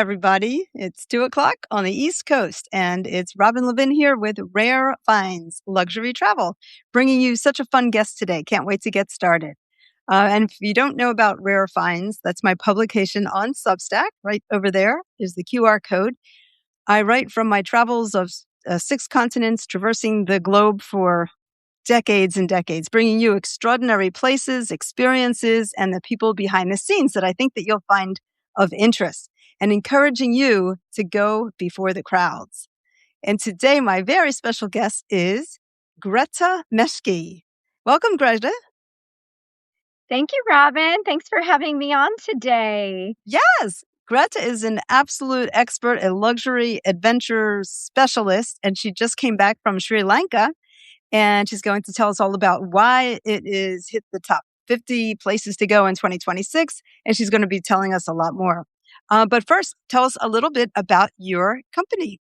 Everybody. It's 2:00 on the East Coast, and it's Robyn Levin here with Rare Finds Luxury Travel, bringing you such a fun guest today. Can't wait to get started. And if you don't know about Rare Finds, that's my publication on Substack. Right over there is the QR code. I write from my travels of 6 continents, traversing the globe for decades and decades, bringing you extraordinary places, experiences, and the people behind the scenes that I think that you'll find of interest, and encouraging you to go before the crowds. And today, my very special guest is Greta Meschke. Welcome, Greta. Thank you, Robyn. Thanks for having me on today. Yes, Greta is an absolute expert, a luxury adventure specialist, and she just came back from Sri Lanka, and she's going to tell us all about why it is hit the top 50 places to go in 2026, and she's going to be telling us a lot more. But first, tell us a little bit about your company.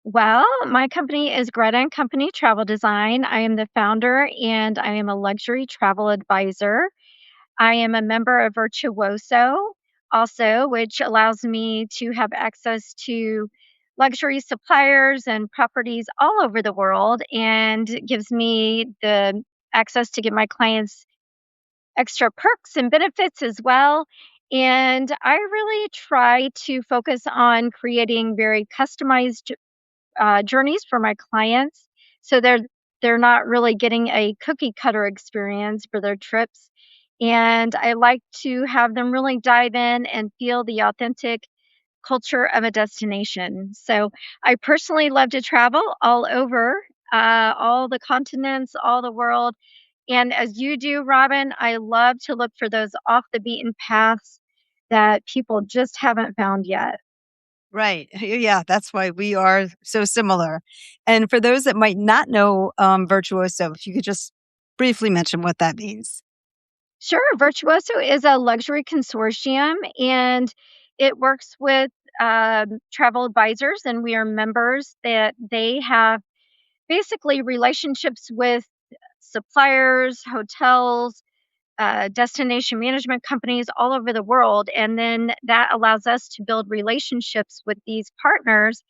Well, my company is Greta Co Travel Design. I am the founder and I am a luxury travel advisor. I am a member of Virtuoso also, which allows me to have access to luxury suppliers and properties all over the world and gives me the access to give my clients extra perks and benefits as well. And I really try to focus on creating very customized journeys for my clients, so they're not really getting a cookie cutter experience for their trips. And I like to have them really dive in and feel the authentic culture of a destination. So I personally love to travel all over, all the continents, all the world. And as you do, Robyn, I love to look for those off the beaten paths that people just haven't found yet. Right. Yeah, that's why we are so similar. And for those that might not know Virtuoso, if you could just briefly mention what that means. Sure. Virtuoso is a luxury consortium and it works with travel advisors, and we are members that they have basically relationships with suppliers, hotels, destination management companies all over the world. And then that allows us to build relationships with these partners.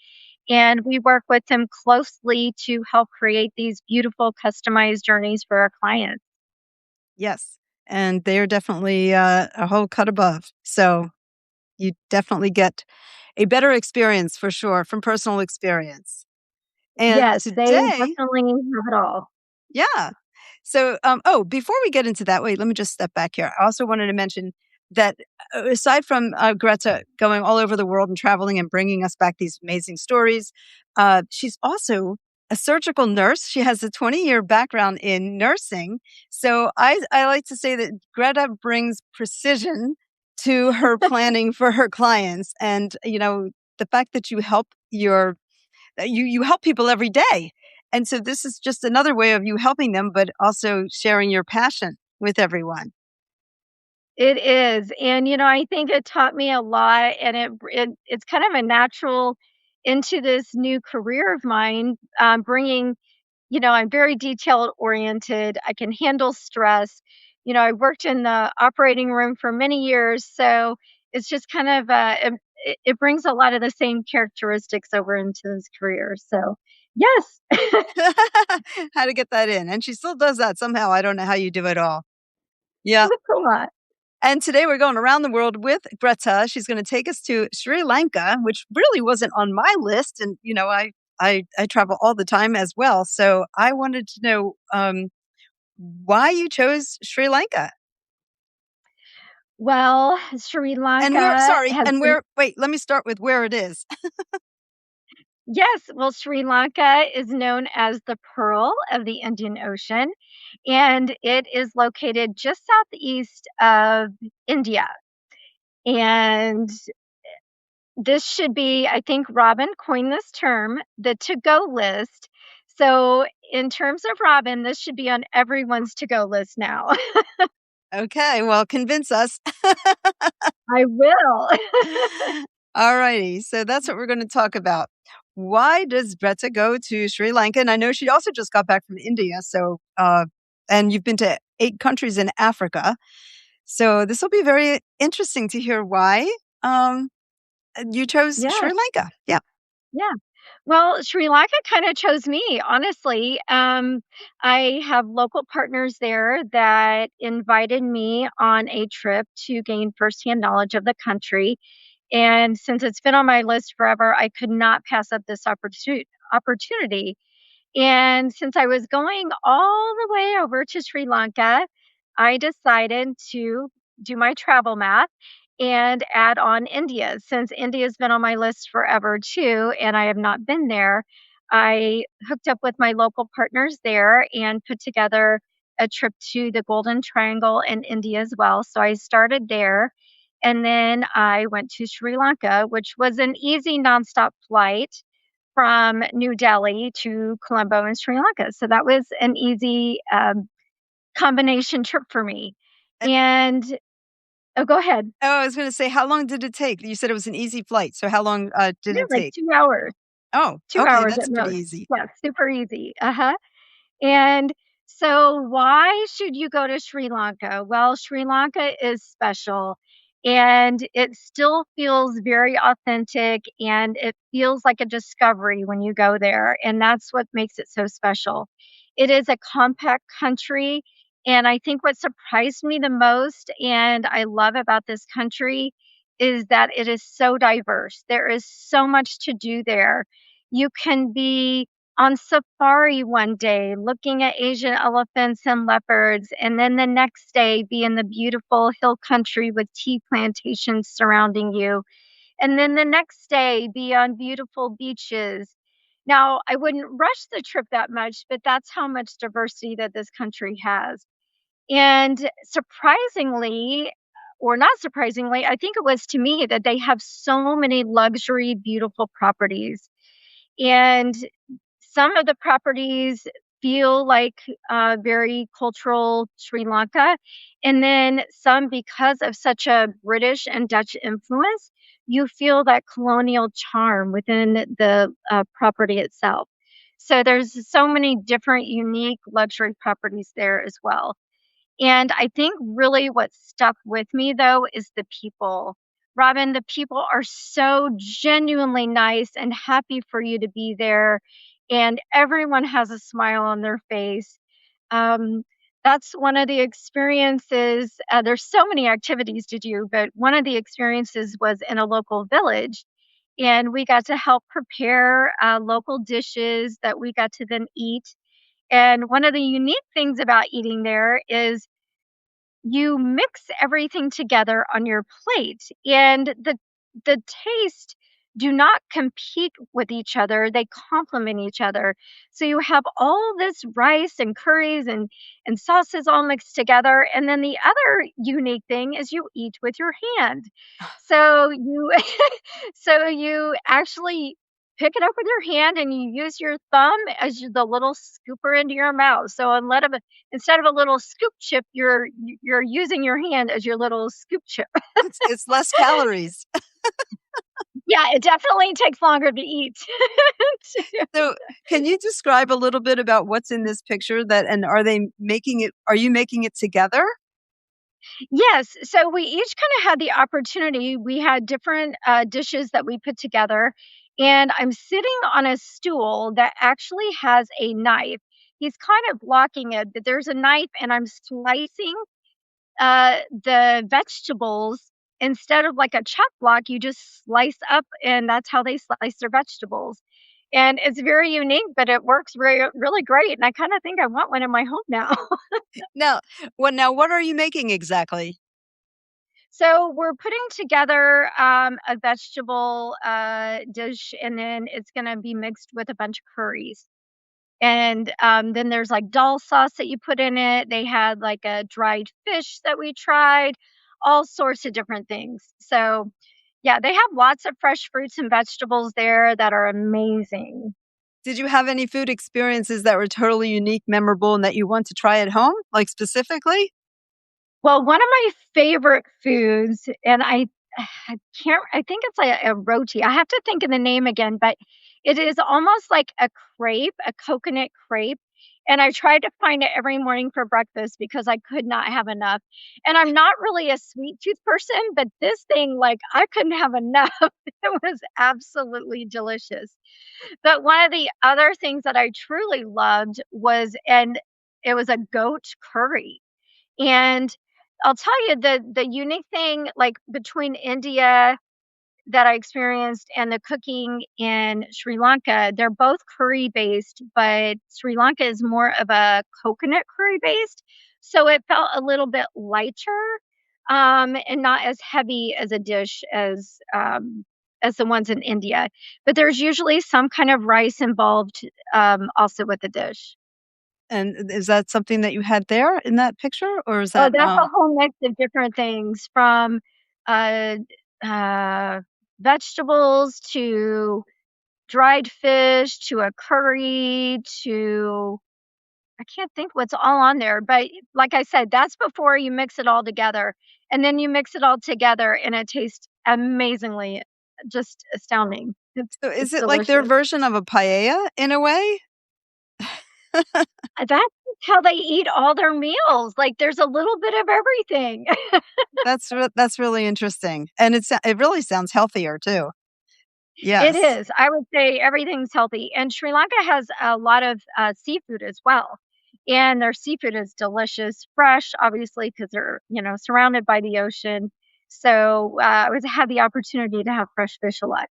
And we work with them closely to help create these beautiful customized journeys for our clients. Yes. And they're definitely a whole cut above. So you definitely get a better experience for sure from personal experience. And Yes, they today, definitely have it all. yeah. So, before we get into that, wait, let me just step back here. I also wanted to mention that aside from Greta going all over the world and traveling and bringing us back these amazing stories, she's also a surgical nurse. She has a 20-year background in nursing. So I like to say that Greta brings precision to her planning for her clients. And, the fact that you help you help people every day. And so this is just another way of you helping them, but also sharing your passion with everyone. It is, and, I think it taught me a lot, and it's kind of a natural into this new career of mine, bringing I'm very detail oriented, I can handle stress. I worked in the operating room for many years, so it's just kind of, it brings a lot of the same characteristics over into this career, so, yes. How to get that in. And she still does that somehow. I don't know how you do it all. Yeah. A lot. And today we're going around the world with Greta. She's going to take us to Sri Lanka, which really wasn't on my list. And, I travel all the time as well. So I wanted to know why you chose Sri Lanka. Well, Sri And where, Lanka sorry, has and been. where, wait, let me start with where it is. Yes, well, Sri Lanka is known as the Pearl of the Indian Ocean, and it is located just southeast of India. And this should be, I think Robyn coined this term, the to go list. So, in terms of Robyn, this should be on everyone's to go list now. Okay, well, convince us. I will. All righty. So that's what we're going to talk about. Why does Greta go to Sri Lanka? And I know she also just got back from India. So, and you've been to 8 countries in Africa. So this will be very interesting to hear why. You chose Yeah, Sri Lanka. Yeah. yeah. Well, Sri Lanka kinda chose me, honestly. I have local partners there that invited me on a trip to gain firsthand knowledge of the country, and since it's been on my list forever, I could not pass up this opportunity. And since I was going all the way over to Sri Lanka, I decided to do my travel math and add on India. Since India's been on my list forever too, and I have not been there, I hooked up with my local partners there and put together a trip to the Golden Triangle in India as well. So I started there and then I went to Sri Lanka, which was an easy nonstop flight from New Delhi to Colombo in Sri Lanka. So that was an easy, combination trip for me. And And oh, go ahead. oh, I was gonna say, how long did it take? You said it was an easy flight, so how long, did Yeah, it like take? 2 hours, Oh, 2 okay, hours that's at pretty most. easy. Yeah, super easy. Uh-huh. And so, why should you go to Sri Lanka? Well, Sri Lanka is special and it still feels very authentic and it feels like a discovery when you go there. And that's what makes it so special. It is a compact country. And I think what surprised me the most and I love about this country is that it is so diverse. There is so much to do there. You can be on safari one day looking at Asian elephants and leopards, and then the next day be in the beautiful hill country with tea plantations surrounding you. And then the next day be on beautiful beaches. Now, I wouldn't rush the trip that much, but that's how much diversity that this country has. And surprisingly, or not surprisingly, I think it was to me that they have so many luxury, beautiful properties. And some of the properties feel like very cultural Sri Lanka. And then some, because of such a British and Dutch influence, you feel that colonial charm within the property itself. So there's so many different unique luxury properties there as well. And I think really what stuck with me though is the people. Robyn, the people are so genuinely nice and happy for you to be there, and everyone has a smile on their face. Um, that's one of the experiences. There's so many activities to do, but one of the experiences was in a local village, and we got to help prepare local dishes that we got to then eat. And one of the unique things about eating there is you mix everything together on your plate and the taste do not compete with each other, they complement each other. So you have all this rice and curries and sauces all mixed together, and then the other unique thing is you eat with your hand. So you so you actually pick it up with your hand and you use your thumb as the little scooper into your mouth. So instead of a little scoop chip, you're using your hand as your little scoop chip. It's less calories. Yeah, it definitely takes longer to eat. So, can you describe a little bit about what's in this picture that and are you making it together? Yes, so we each kinda had the opportunity. We had different, dishes that we put together, and I'm sitting on a stool that actually has a knife. He's kind of blocking it, but there's a knife, and I'm slicing the vegetables. Instead of like a chop block, you just slice up, and that's how they slice their vegetables. And it's very unique, but it works really great. And I kind of think I want one in my home now. Now what are you making exactly? So we're putting together a vegetable dish, and then it's going to be mixed with a bunch of curries. And, then there's, like, dal sauce that you put in it. They had, like, a dried fish that we tried, all sorts of different things. So, yeah, they have lots of fresh fruits and vegetables there that are amazing. Did you have any food experiences that were totally unique, memorable, and that you want to try at home, like, specifically? Well, one of my favorite foods, and I think it's like a roti. I have to think of the name again, but it is almost like a crepe, a coconut crepe, And I tried to find it every morning for breakfast because I could not have enough. And I'm not really a sweet tooth person, but this thing, like, I couldn't have enough. It was absolutely delicious. But one of the other things that I truly loved was and it was a goat curry. And I'll tell you the unique thing, like, between India that I experienced and the cooking in Sri Lanka, they're both curry based, but Sri Lanka is more of a coconut curry based. So it felt a little bit lighter, and not as heavy as a dish as the ones in India. But there's usually some kind of rice involved, also with the dish. And is that something that you had there in that picture, or is Oh, that, that's a whole mix of different things from uh, uh, vegetables to dried fish to a curry to I can't think what's all on there, but like I said, that's before you mix it all together, and then you mix it all together and it tastes amazingly just astounding. so is It's it like their delicious. version of a paella in a way? That's how they eat all their meals, like, there's a little bit of everything. That's really interesting, and it really sounds healthier too. It Yes. is. I would say everything's healthy, and Sri Lanka has a lot of, seafood as well, and their seafood is delicious, fresh, obviously, because 'cause they're, surrounded by the ocean. So, I was had the opportunity to have fresh fish a lot.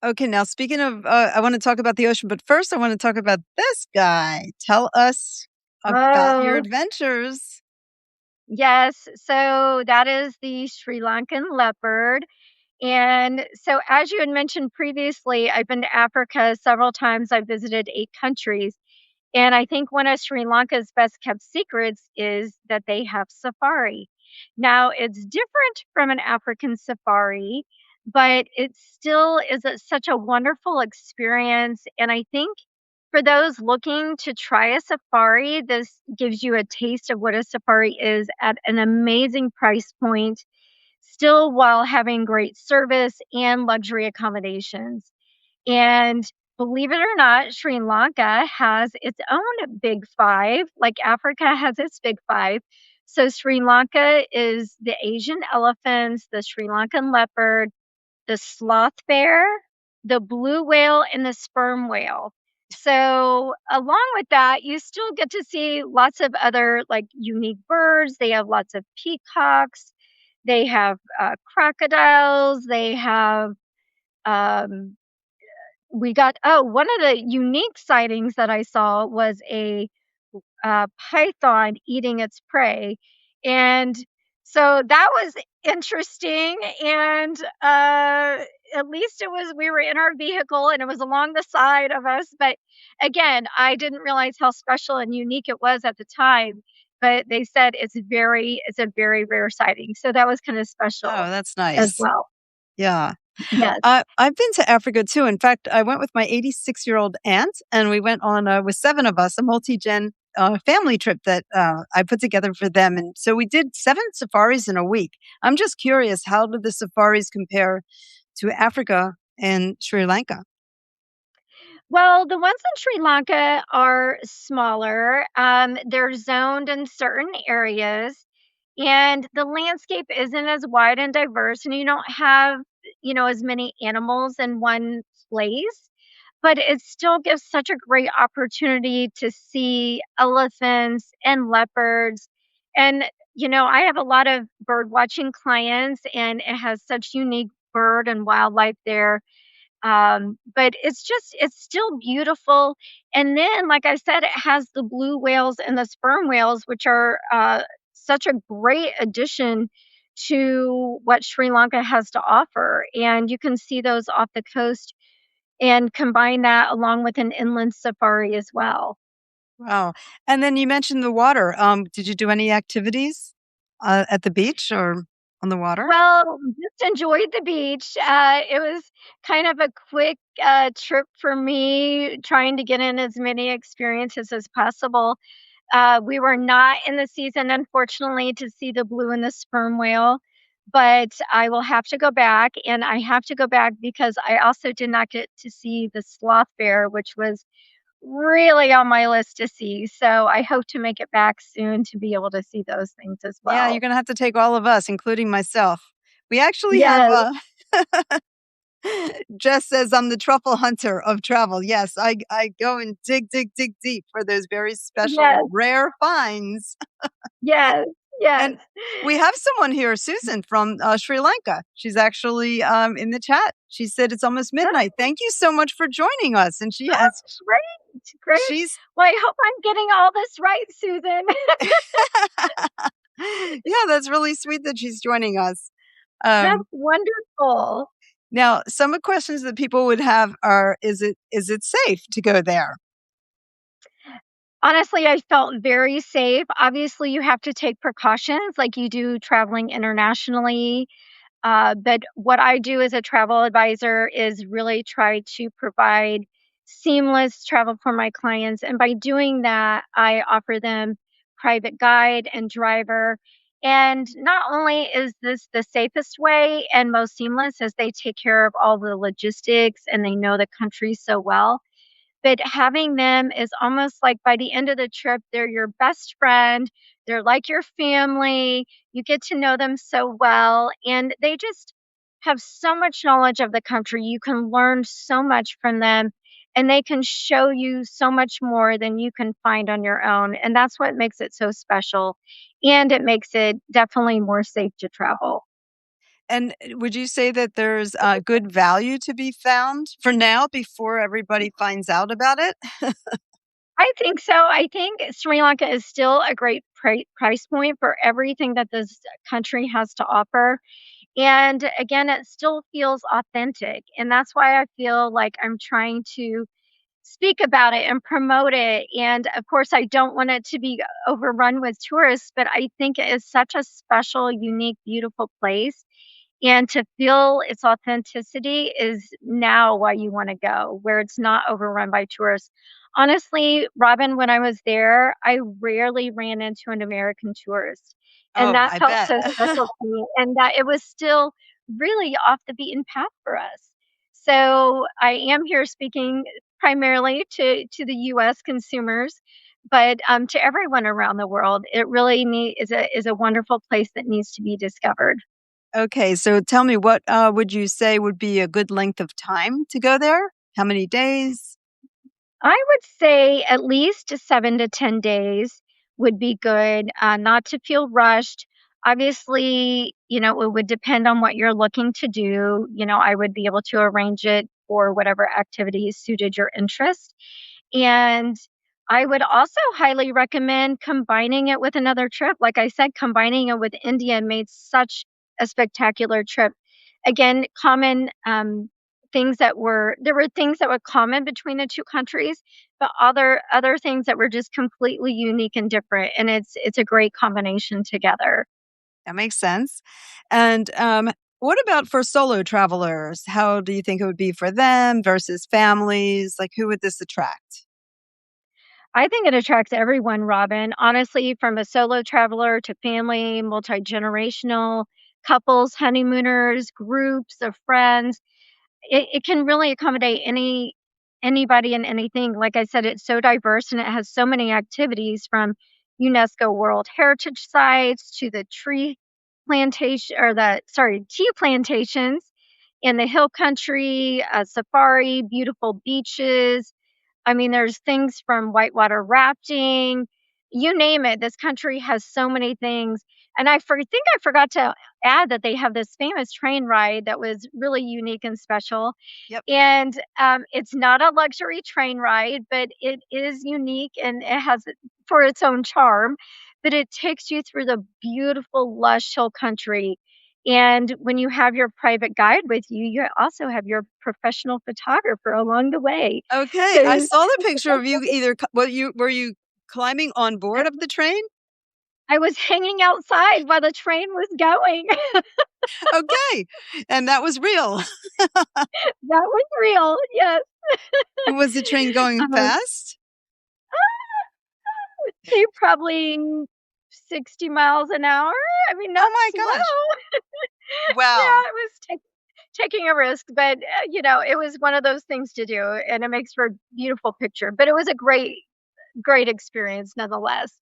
Okay, now speaking of, I wanna talk about the ocean, but first I wanna talk about this guy. Tell us about your Oh, adventures. yes. So that is the Sri Lankan leopard, and so as you had mentioned previously, I've been to Africa several times. I visited 8 countries. And I think one of Sri Lanka's best kept secrets is that they have safari. Now, it's different from an African safari, but it still is such a wonderful experience. And I think for those looking to try a safari, this gives you a taste of what a safari is at an amazing price point, still while having great service and luxury accommodations. And believe it or not, Sri Lanka has its own Big 5, like Africa has its Big 5. So Sri Lanka is the Asian elephants, the Sri Lankan leopard, the sloth bear, the blue whale, and the sperm whale. So along with that, you still get to see lots of other, like, unique birds. They have lots of peacocks. They have, crocodiles. They have, um we got one of the unique sightings that I saw was a, python eating its prey, and so that was interesting, and, at least it was we were in our vehicle and it was along the side of us, but again, I didn't realize how special and unique it was at the time, but they said it's a very rare sighting, so that was kinda Oh, special that's as nice. well. Yeah. Yes. I've been to Africa too. In fact, I went with my 86-year-old aunt, and we went on, with 7 of us, a multi-gen, family trip that, I put together for them, and so we did 7 safaris in a week. I'm just curious, how do the safaris compare to Africa and Sri Lanka? Well, the ones in Sri Lanka are smaller. They're zoned in certain areas, and the landscape isn't as wide and diverse, and you don't have, as many animals in one place. But it still gives such a great opportunity to see elephants and leopards. And, I have a lot of bird watching clients, and it has such unique bird and wildlife there, but it's still beautiful. And then, like I said, it has the blue whales and the sperm whales, which are such a great addition to what Sri Lanka has to offer. And you can see those off the coast and combine that along with an inland safari as well. Wow. And then you mentioned the water. Did you do any activities, at the beach or on the water? Well, just enjoyed the beach. It was kind of a quick trip for me, trying to get in as many experiences as possible. We were not in the season, unfortunately, to see the blue and the sperm whale, but I will have to go back. And I have to go back because I also did not get to see the sloth bear, which was really on my list to see. So I hope to make it back soon to be able to see those things as Yeah, you're well. gonna have to take all of us, including myself. We actually have, Yes, Jess says, "I'm the truffle hunter of travel." Yes, I go and dig, dig, dig deep for those very special, yes, rare finds. yes, yes. And we have someone here, Susan from, Sri Lanka. She's actually, in the chat. She said, "It's almost midnight. Thank you so much for joining us." And she Oh, has great, great. she's Well, I hope I'm getting all this right, Susan. Yeah, that's really sweet that she's joining us. That's Um, wonderful. Now some of the questions that people would have are, is it safe to go there? Honestly, I felt very safe. Obviously, you have to take precautions like you do traveling internationally. But what I do as a travel advisor is really try to provide seamless travel for my clients. And by doing that, I offer them private guide and driver. And not only is this the safest way and most seamless as they take care of all the logistics and they know the country so well, but having them is almost like by the end of the trip, they're your best friend. They're like your family. You get to know them so well, and they just have so much knowledge of the country. You can learn so much from them, and they can show you so much more than you can find on your own. And that's what makes it so special. And it makes it definitely more safe to travel. And would you say that there's, good value to be found for now before everybody finds out about it? I think so. I think Sri Lanka is still a great price point for everything that this country has to offer. And again, it still feels authentic. And that's why I feel like I'm trying to speak about it and promote it. And of course, I don't want it to be overrun with tourists, but I think it is such a special, unique, beautiful place. And to feel its authenticity is now why you wanna go, where it's not overrun by tourists. Honestly, Robin, when I was there, I rarely ran into an American tourist, and Oh, that I felt bet. so special to me, and that it was still really off the beaten path for us. So, I am here speaking primarily to the US consumers, but, to everyone around the world, it really is a wonderful place that needs to be discovered. Okay, so tell me what, would you say would be a good length of time to go there? How many days? I would say at least 7 to 10 days would be good, not to feel rushed. Obviously, it would depend on what you're looking to do. I would be able to arrange it for whatever activities suited your interest. And I would also highly recommend combining it with another trip. Like I said, combining it with India made such a spectacular trip. Again, there were things that were common between the two countries, but other things that were just completely unique and different. And it's a great combination together. That makes sense. And, what about for solo travelers? How do you think it would be for them versus families? Like, who would this attract? I think it attracts everyone, Robin. Honestly, from a solo traveler to family, multi-generational, couples, honeymooners, groups of friends. It can really accommodate anybody and anything. Like I said, it's so diverse and it has so many activities from UNESCO World Heritage Sites to the tea plantations in the hill country, safari, beautiful beaches. I mean, there's things from whitewater rafting, you name it. This country has so many things. And think I forgot to add that they have this famous train ride that was really unique and special. Yep. And it's not a luxury train ride, but it is unique and it has it for its own charm. But it takes you through the beautiful, lush hill country. And when you have your private guide with you, you also have your professional photographer along the way. Okay, I So saw the picture of you either c were you climbing on board of the train? I was hanging outside while the train was going. Okay, and that was real. That was real, yes. Was the train going Um, fast? say probably 60 miles an hour. I mean, Oh not my slow. gosh. Yeah, Wow. it was taking a risk, but it was one of those things to do, and it makes for a beautiful picture. But it was a great experience nonetheless.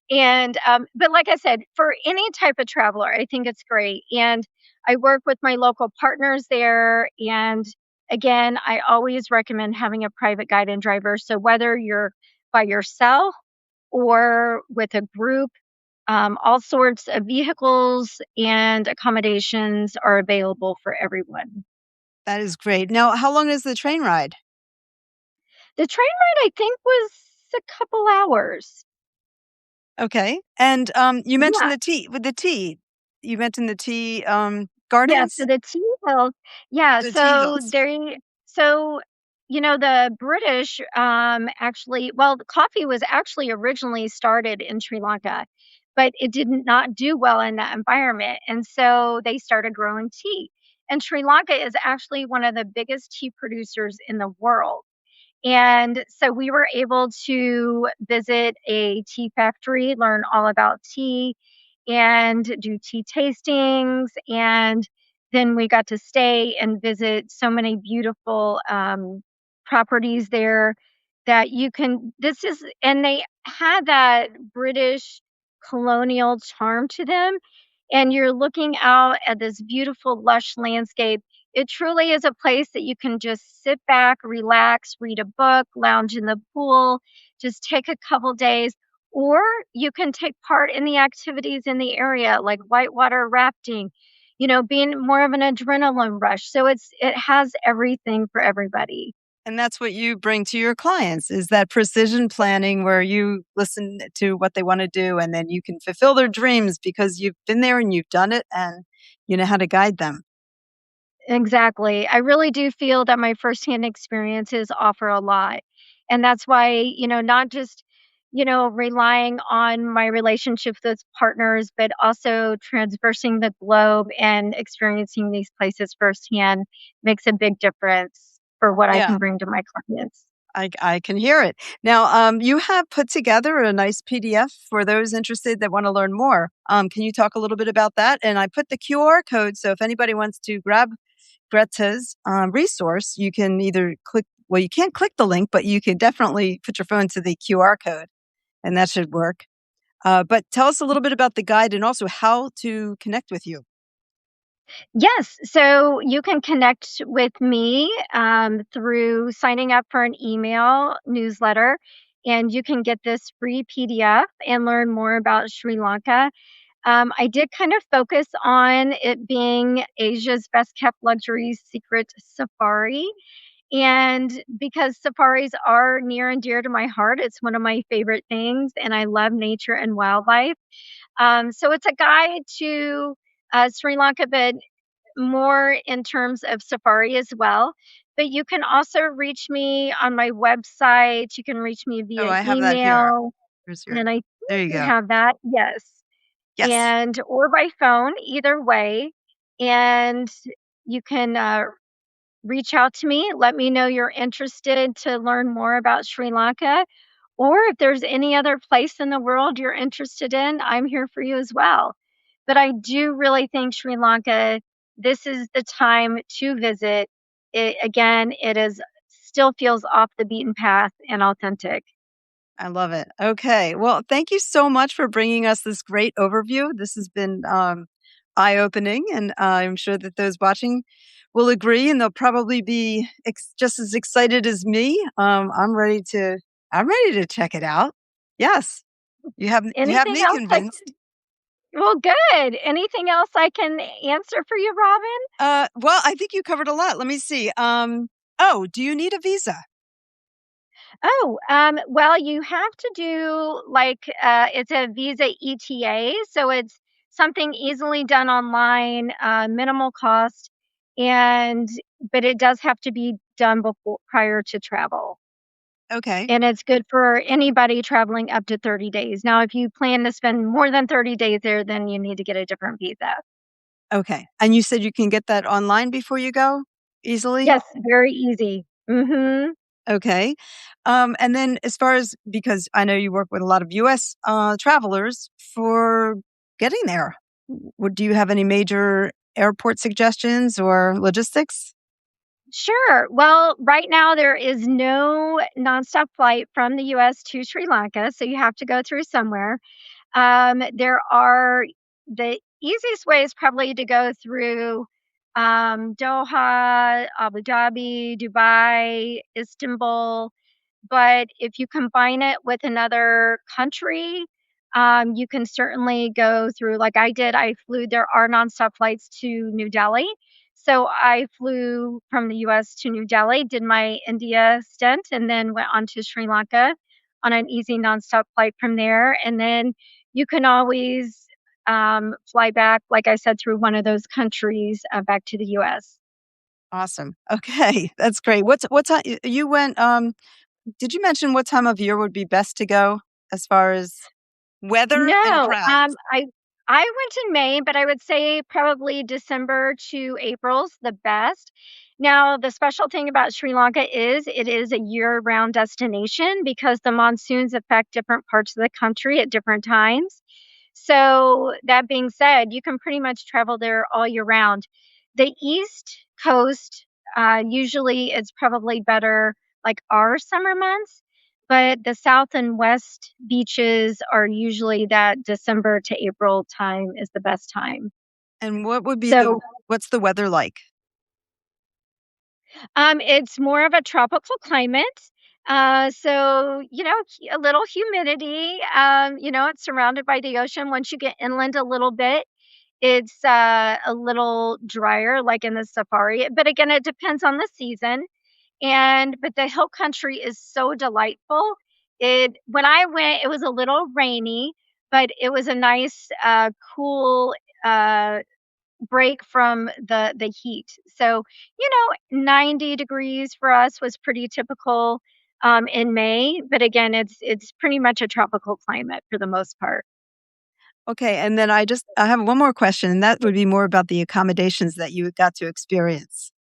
And but like I said, for any type of traveler, I think it's great. And I work with my local partners there. And again, I always recommend having a private guide and driver. So whether you're by yourself or with a group, all sorts of vehicles and accommodations are available for everyone. That is great. Now, how long is the train ride? The train ride, I think, was a couple hours. Okay. And you mentioned Yeah. the tea with the tea. You mentioned the tea Yeah, so gardens, the tea hills, yeah, the tea so hills. the British, actually, well, the coffee was actually originally started in Sri Lanka, but it did not do well in that environment, and so they started growing tea. And Sri Lanka is actually one of the biggest tea producers in the world. And so we were able to visit a tea factory, learn all about tea, and do tea tastings. And then we got to stay and visit so many beautiful properties there that you can. And they had that British colonial charm to them. And you're looking out at this beautiful, lush landscape. It truly is a place that you can just sit back, relax, read a book, lounge in the pool, just take a couple days, or you can take part in the activities in the area like whitewater rafting, being more of an adrenaline rush. So it has everything for everybody. And that's what you bring to your clients is that precision planning where you listen to what they want to do and then you can fulfill their dreams because you've been there and you've done it and you know how to guide them. Exactly. I really do feel that my firsthand experiences offer a lot. And that's why, not just, relying on my relationship with partners, but also transversing the globe and experiencing these places firsthand makes a big difference for what I Yeah, can bring to my clients. I can hear it. Now, you have put together a nice PDF for those interested that want to learn more. Can you talk a little bit about that? And I put the QR code. So if anybody wants to grab Greta's resource, you can either click, well, you can't click the link, but you can definitely put your phone to the QR code and that should work. But tell us a little bit about the guide and also how to connect with you. Yes. So you can connect with me through signing up for an email newsletter, and you can get this free PDF and learn more about Sri Lanka. I did kind of focus on it being Asia's best kept luxury secret safari. And because safaris are near and dear to my heart, it's one of my favorite things, and I love nature and wildlife. So it's a guide to Sri Lanka, but more in terms of safari as well. But you can also reach me on my website. You can reach me Oh, via I have that here. email, Here's your, and I think there you you go. have that. Yes. Yes. And or by phone, either way. And you can reach out to me, let me know you're interested to learn more about Sri Lanka, or if there's any other place in the world you're interested in, I'm here for you as well. But I do really think Sri Lanka, this is the time to visit. Again, it is still feels off the beaten path and authentic. I love it. Okay. Well, thank you so much for bringing us this great overview. This has been eye opening, and I'm sure that those watching will agree, and they'll probably be just as excited as me. I'm ready to check it out. Yes, you have Anything me else convinced. well, good. Anything else I can answer for you, Robyn? Well, I think you covered a lot. Let me see. Oh, do you need a visa? Oh, well, you have to do like it's a Visa ETA, so it's something easily done online, minimal cost, and but it does have to be done before prior to travel. Okay. And it's good for anybody traveling up to 30 days. Now, if you plan to spend more than 30 days there, then you need to get a different visa. Okay. And you said you can get that online before you go easily? Yes, very easy. Mhm. Okay. And then as far as because I know you work with a lot of US travelers for getting there. Do you have any major airport suggestions or logistics? Sure. Well, right now there is no nonstop flight from the US to Sri Lanka, so you have to go through somewhere. There are the easiest way is probably to go through Doha, Abu Dhabi, Dubai, Istanbul. But if you combine it with another country, you can certainly go through, like I did. I flew, there are nonstop flights to New Delhi. So I flew from the US to New Delhi, did my India stint, and then went on to Sri Lanka on an easy nonstop flight from there. And then you can always fly back, like I said, through one of those countries back to the US. Awesome. Okay, that's great. What time you went? Did you mention what time of year would be best to go as far as weather and No, crowds? I went in May, but I would say probably December to April's the best. Now, the special thing about Sri Lanka is it is a year-round destination because the monsoons affect different parts of the country at different times. So, that being said, you can pretty much travel there all year round. The East Coast, usually it's probably better like our summer months, but the South and West beaches are usually that December to April time is the best time. And what would be the So, what's the weather like? it's more of a tropical climate. So, a little humidity. It's surrounded by the ocean. Once you get inland a little bit, it's a little drier, like in the safari. But again, it depends on the season. But the hill country is so delightful. It When I went, it was a little rainy, but it was a nice, cool, break from the heat. So, 90 degrees for us was pretty typical, in May, but again, it's pretty much a tropical climate for the most part. Okay, and then I have one more question, and that would be more about the accommodations that you got to experience.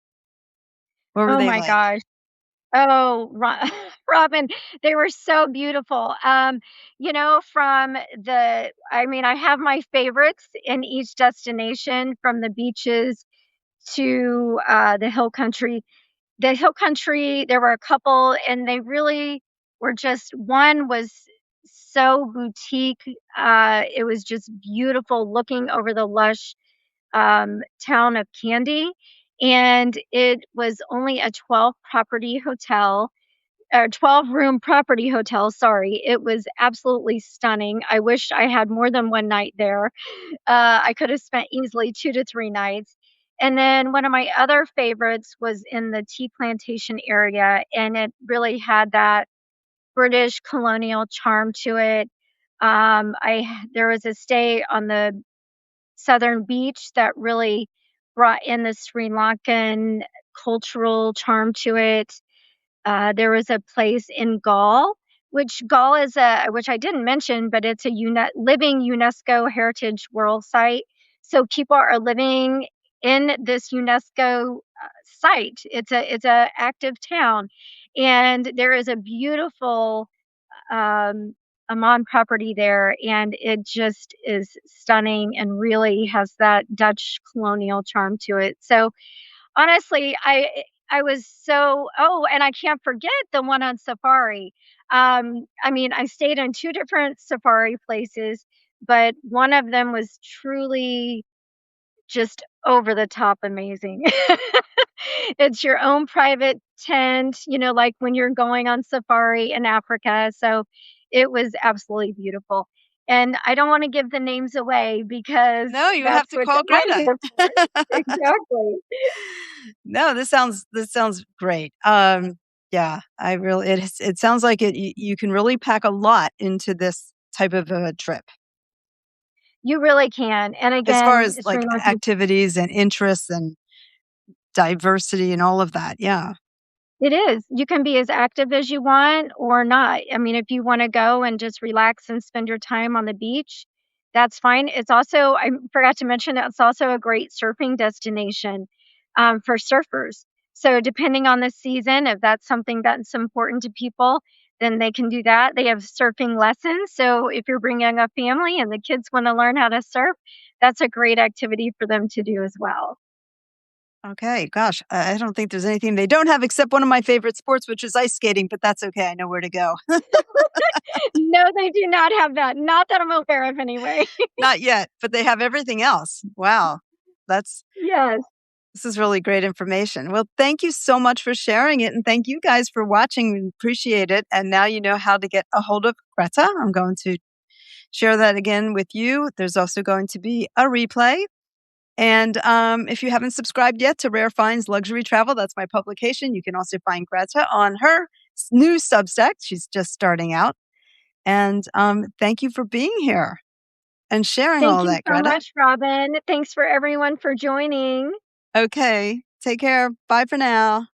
What were Oh they my like? gosh. Oh, Robin, they were so beautiful. From I have my favorites in each destination, from the beaches to the hill country. The hill country, there were a couple, and they really were just, one was so boutique. It was just beautiful looking over the lush town of Kandy. And it was only a 12 property hotel, or 12 room property hotel, sorry. It was absolutely stunning. I wish I had more than one night there. I could have spent easily 2 to 3 nights. And then one of my other favorites was in the tea plantation area, and it really had that British colonial charm to it. There was a stay on the southern beach that really brought in the Sri Lankan cultural charm to it. There was a place in Gaul, which I didn't mention, but it's a living UNESCO Heritage World Site. So people are living in this UNESCO site. It's a active town, and there is a beautiful um, Amman property there, and it just is stunning and really has that Dutch colonial charm to it. So honestly, I was so, oh, and I can't forget the one on safari. I stayed in 2 different safari places, but one of them was truly just over the top amazing. It's your own private tent, like when you're going on safari in Africa, so it was absolutely beautiful. And I don't wanna give the names away because No, you have that's to what call I'm Greta. here for. Exactly. No, this sounds great. Yeah, it sounds like you can really pack a lot into this type of a trip You really can, and as far again, as Sri like Lanka, activities and interests and diversity and all of that. Yeah. it is. You can be as active as you want or not. If you wanna go and just relax and spend your time on the beach, that's fine. It's also, I forgot to mention, it's also a great surfing destination, for surfers. So depending on the season, if that's something that's important to people, then they can do that. They have surfing lessons. So if you're bringing a family and the kids want to learn how to surf, that's a great activity for them to do as well. Okay, gosh, I don't think there's anything they don't have except one of my favorite sports, which is ice skating, but that's okay. I know where to go. No, they do not have that. Not that I'm aware of anyway. Not yet, but they have everything else. Wow. That's Yes. This is really great information. Well, thank you so much for sharing it, and thank you guys for watching. We appreciate it. And now you know how to get a hold of Greta. I'm going to share that again with you. There's also going to be a replay. And if you haven't subscribed yet to Rare Finds Luxury Travel, that's my publication. You can also find Greta on her new Substack. She's just starting out. And thank you for being here and sharing Thank all you that, so Greta. much, Robyn. Thanks for everyone for joining. Okay, take care. Bye for now.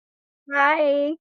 Bye.